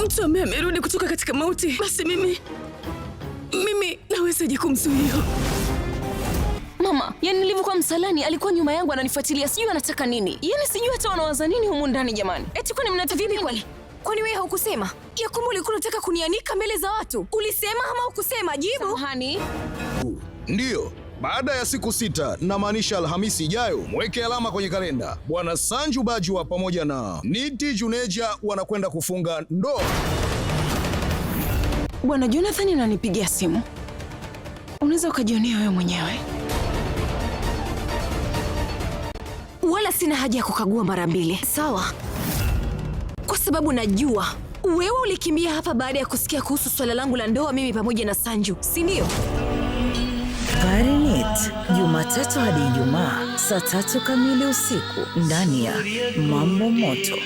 mtu ambaye amerudi kutoka katika mauti, basi mimi nawezaje kumzuia? Mama, yani nilivyokuwa msalani alikuwa nyuma yangu ananifuatilia, sijui anataka nini. Yani sijui hata wanawaza nini humu ndani jamani. Eti kwani mnatavipi kwani? Kwani wewe haukusema? Ya kwamba ulikuwa unataka kunianika mbele za watu? Ulisema ama hukusema? Jibu. Samahani. Ndiyo. Baada ya siku 6, namaanisha Alhamisi ijayo, mweke alama kwenye kalenda. Bwana Sanju Bajwa pamoja na Niti Juneja wanakwenda kufunga ndoa. Bwana Jonathan ananipigia simu. Unaweza ukajionea wewe mwenyewe. Wala sina haja ya kukagua mara mbili, sawa? Kwa sababu najua wewe ulikimbia hapa baada ya kusikia kuhusu swala langu la ndoa mimi pamoja na Sanju, si ndio? Parinit, Jumatatu hadi Ijumaa saa 3 kamili usiku ndani ya Mambo Moto.